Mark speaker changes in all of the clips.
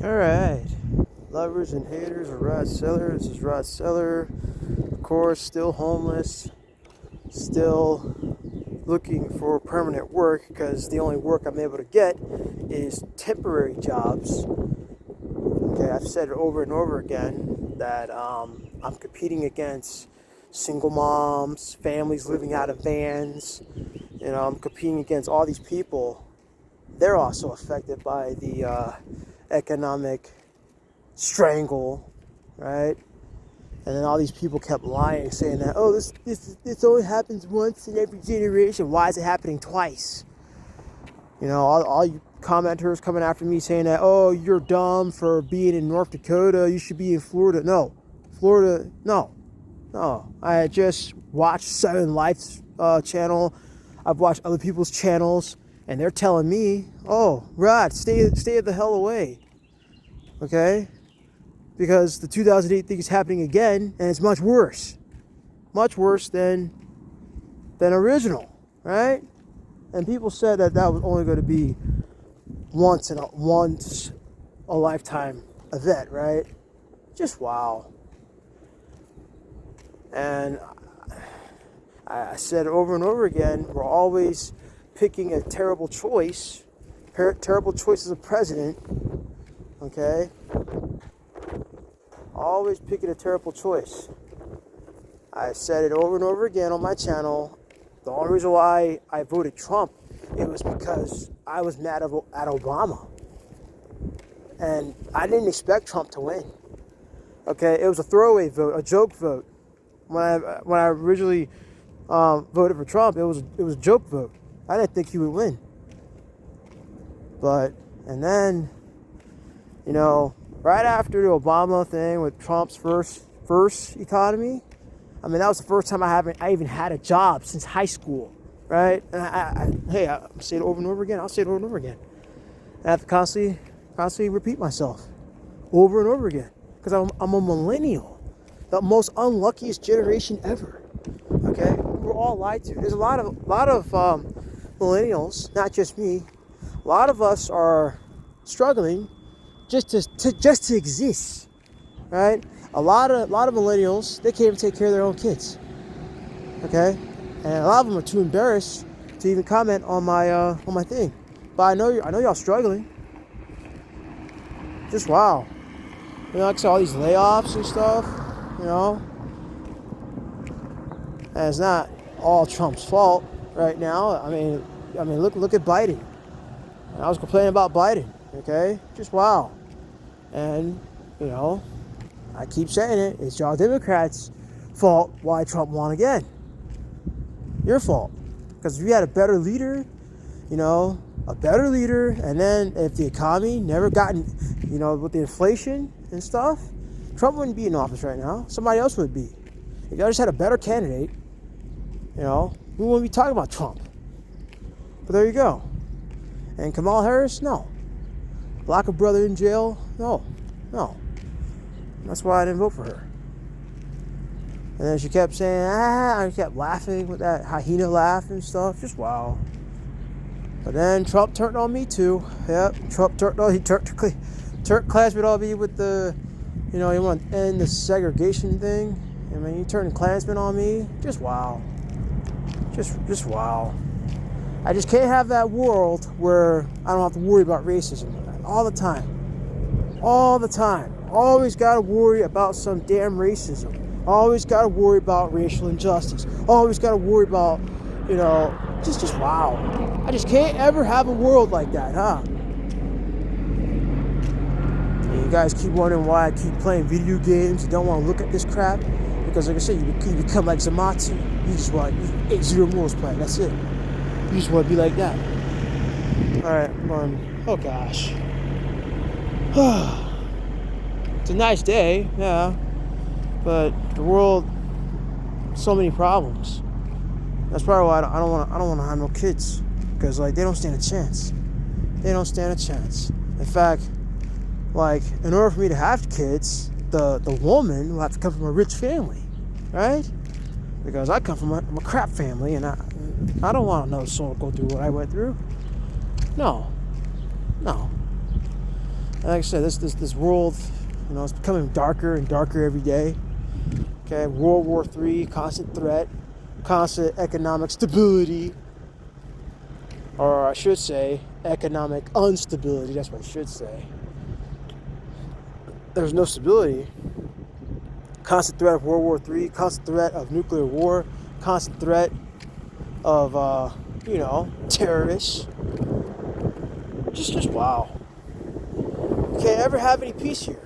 Speaker 1: Alright, lovers and haters of Rod Seller. This is Rod Seller. Of course, still homeless, still looking for permanent work because the only work I'm able to get is temporary jobs. Okay, I've said it over and over again that I'm competing against single moms, families living out of vans. I'm competing against all these people. They're also affected by the economic strangle, right? And then all these people kept lying, saying that, oh, this only happens once in every generation. Why is it happening twice? All you commenters coming after me saying that, oh, you're dumb for being in North Dakota. You should be in Florida. No, Florida, no. I just watched 7 Life's channel. I've watched other people's channels, and they're telling me, oh, Rod, stay the hell away. Okay? Because the 2008 thing is happening again, and it's much worse than original, right? And people said that was only going to be once a lifetime event, right? Just wow. And I said over and over again, we're always picking a terrible choice as a president, okay? Always picking a terrible choice. I said it over and over again on my channel. The only reason why I voted Trump, it was because I was mad at Obama. And I didn't expect Trump to win. Okay, it was a throwaway vote, a joke vote. When I originally voted for Trump, it was a joke vote. I didn't think he would win. And then, right after the Obama thing with Trump's first economy, I mean, that was the first time I even had a job since high school, right? And I say it over and over again. I'll say it over and over again. I have to constantly repeat myself over and over again because I'm a millennial, the most unluckiest generation ever. Okay, we're all lied to. There's a lot of millennials, not just me. A lot of us are struggling just to exist, right? A lot of millennials, they can't even take care of their own kids, okay? And a lot of them are too embarrassed to even comment on my thing. But I know y'all struggling. Just wow. Like I said, all these layoffs and stuff, and it's not all Trump's fault right now. I mean, look at Biden. I was complaining about Biden, okay? Just wow. And, I keep saying it, it's y'all Democrats' fault why Trump won again. Your fault. Because if you had a better leader, and then if the economy never gotten, with the inflation and stuff, Trump wouldn't be in office right now. Somebody else would be. If y'all just had a better candidate, we wouldn't be talking about Trump. But there you go. And Kamala Harris, no. Lock a brother in jail, no. That's why I didn't vote for her. And then she kept saying, I kept laughing with that hyena laugh and stuff. Just wow. But then Trump turned on me too. Yep, Trump turned clansmen on me with the, he want to end the segregation thing. I mean, he turned Klansmen on me. Just wow. Just wow. I just can't have that world where I don't have to worry about racism all the time. Always got to worry about some damn racism. Always got to worry about racial injustice. Always got to worry about, just wow. I just can't ever have a world like that, huh? And you guys keep wondering why I keep playing video games and don't want to look at this crap. Because like I said, you become like Zamatsu. You just want 8-0 rules play. That's it. You just want to be like that. Alright, oh gosh. It's a nice day, yeah. But the world, so many problems. That's probably why I don't want to have no kids. Because they don't stand a chance. In fact, in order for me to have kids, the woman will have to come from a rich family. Right? Because I come from a crap family, and I don't want another soul to go through what I went through. No. like I said, this world, it's becoming darker and darker every day. Okay, World War III, constant threat, constant economic stability, or I should say, economic instability. That's what I should say. There's no stability. Constant threat of World War III, constant threat of nuclear war, constant threat of, terrorists. Just wow. You can't ever have any peace here.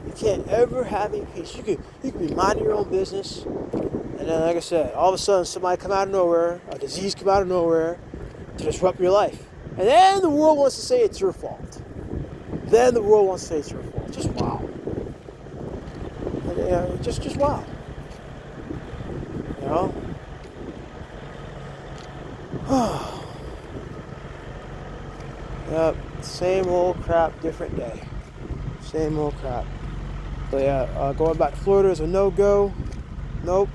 Speaker 1: You can't ever have any peace. You could be minding your own business, and then, like I said, all of a sudden somebody come out of nowhere, a disease come out of nowhere to disrupt your life. And then the world wants to say it's your fault. Then the world wants to say it's your fault. Just wow. And, just wow. Yep, same old crap, different day. Same old crap. But yeah, going back to Florida is a no-go. Nope.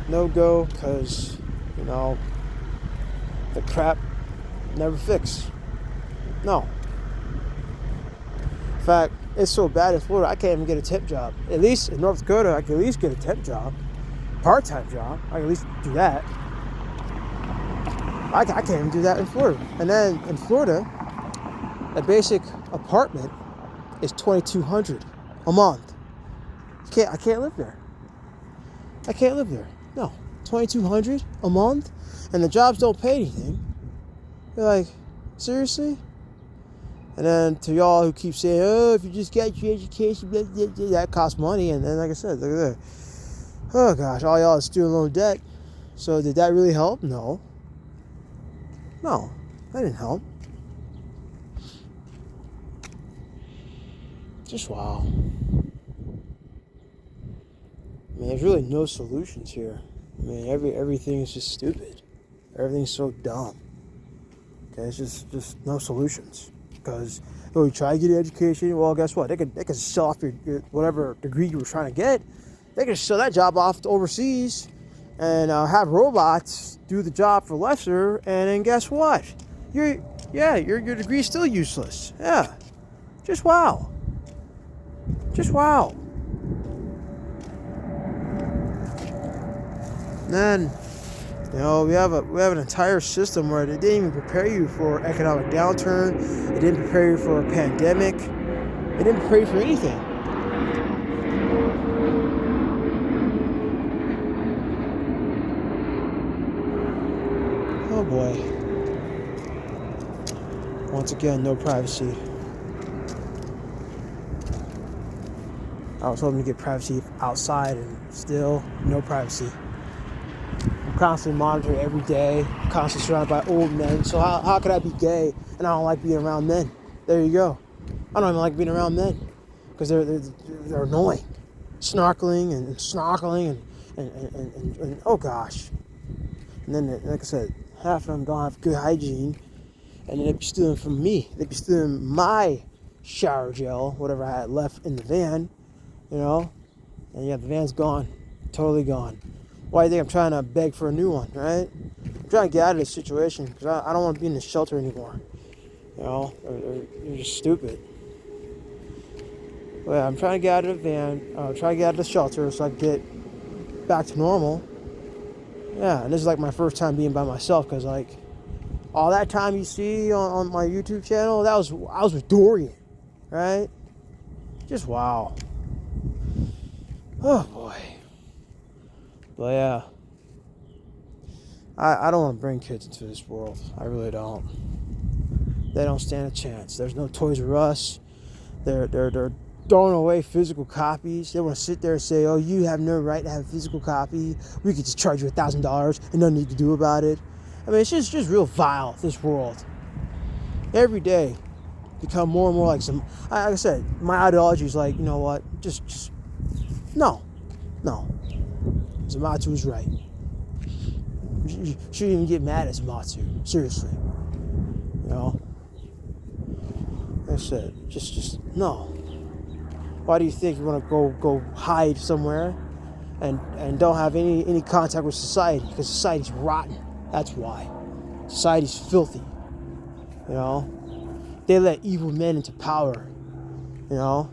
Speaker 1: No-go, because, the crap never fixed. No. In fact, it's so bad in Florida, I can't even get a temp job. At least in North Dakota, I can at least get a temp job. Part-time job. I can at least do that. I can't even do that in Florida. And then in Florida, a basic apartment is $2,200 a month. I can't live there. I can't live there. No, $2,200 a month, and the jobs don't pay anything. You're like, seriously? And then to y'all who keep saying, oh, if you just got your education, blah, blah, blah, that costs money. And then, like I said, look at that. Oh gosh, all y'all is student loan debt. So did that really help? No. No, that didn't help. Just wow. I mean, there's really no solutions here. I mean, everything is just stupid. Everything's so dumb. Okay, it's just no solutions. Because you try to get an education, well, guess what? They can sell off your whatever degree you were trying to get. They can sell that job off to overseas and have robots do the job for lesser. And then guess what? Your degree is still useless. Yeah, just wow. Just wow. And then, we have an entire system where they didn't even prepare you for economic downturn. They didn't prepare you for a pandemic. They didn't prepare you for anything. Oh boy. Once again, no privacy. I was hoping to get privacy outside, and still no privacy. I'm constantly monitored every day, constantly surrounded by old men. So how could I be gay and I don't like being around men? There you go. I don't even like being around men because they're annoying, snorkeling and oh gosh. And then, like I said, half of them don't have good hygiene, and then they'd be stealing from me. They'd be stealing my shower gel, whatever I had left in the van, and the van's gone, totally gone. Why do you think I'm trying to beg for a new one, right? I'm trying to get out of this situation because I don't want to be in the shelter anymore. They're just stupid. But yeah, I'm trying to get out of the van, trying to get out of the shelter so I can get back to normal. Yeah, and this is like my first time being by myself because all that time you see on my YouTube channel, I was with Dorian, right? Just wow. Oh boy. But yeah, I don't want to bring kids into this world. I really don't. They don't stand a chance. There's no Toys R Us. They're throwing away physical copies. They want to sit there and say, oh, you have no right to have a physical copy. We could just charge you $1,000 and nothing you can do about it. I mean, it's just real vile, this world. Every day, become more and more like like I said, my ideology is like, you know what, just no. Zamatsu is right. You shouldn't even get mad at Zamatsu. Seriously. Like I said, just no. Why do you think you want to go hide somewhere and don't have any contact with society? Because society's rotten. That's why. Society's filthy. You know, they let evil men into power. You know,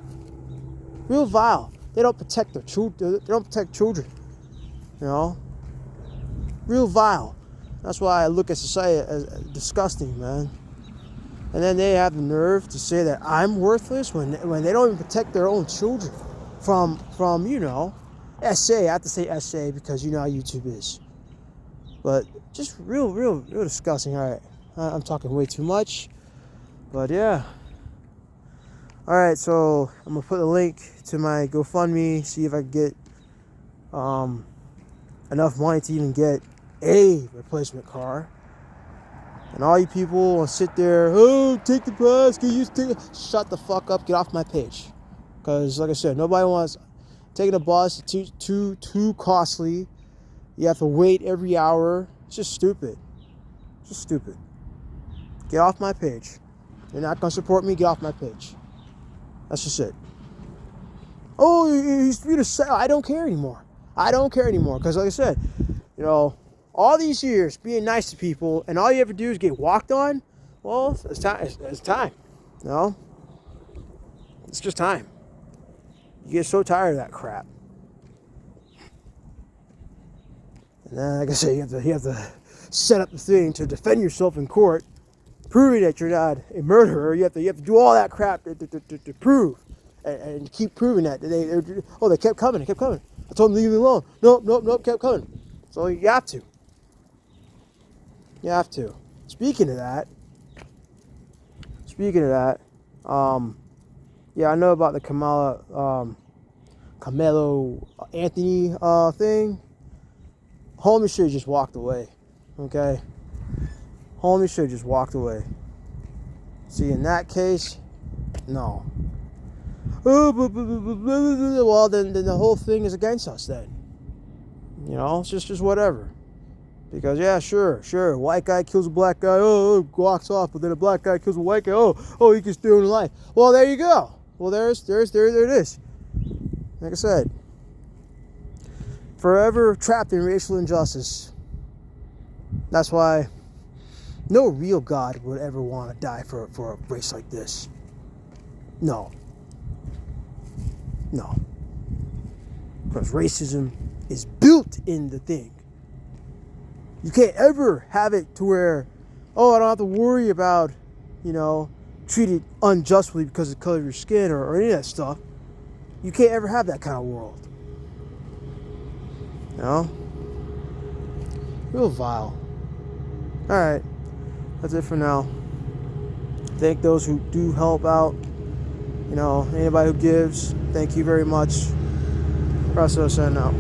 Speaker 1: real vile. They don't protect their children. They don't protect children. You know, real vile. That's why I look at society as disgusting, man. And then they have the nerve to say that I'm worthless when they don't even protect their own children from SA. I have to say SA because you know how YouTube is. But just real disgusting. All right, I'm talking way too much. But yeah. All right, so I'm gonna put a link to my GoFundMe. See if I can get enough money to even get a replacement car. And all you people want to sit there, oh, take the bus, get used to it. Shut the fuck up, get off my page. Because, like I said, nobody wants taking a bus. It's too costly. You have to wait every hour. It's just stupid. It's just stupid. Get off my page. You're not going to support me, get off my page. That's just it. Oh, he's free to sell. I don't care anymore. I don't care anymore. Because, like I said, you know, all these years being nice to people, and all you ever do is get walked on. Well, it's time. It's time. You know, it's just time. You get so tired of that crap. And then, like I said, you have to set up the thing to defend yourself in court, proving that you're not a murderer. You have to do all that crap to prove, and keep proving that they kept coming. I told them to leave me alone. Nope, kept coming. So you have to. You have to. Speaking of that, yeah, I know about the Carmelo Anthony thing. Homie should have just walked away. Okay? Homie should have just walked away. See, in that case, no. Well, then the whole thing is against us then. You know, it's just whatever. Because, yeah, sure, white guy kills a black guy, walks off, but then a black guy kills a white guy, he can steal in life. Well, there you go. Well, there it is. Like I said, forever trapped in racial injustice. That's why no real God would ever want to die for a race like this. No. Because racism is built in the thing. You can't ever have it to where, I don't have to worry about, treated unjustly because of the color of your skin or any of that stuff. You can't ever have that kind of world. You know? Real vile. Alright. That's it for now. Thank those who do help out. Anybody who gives, thank you very much. Russell, signing out.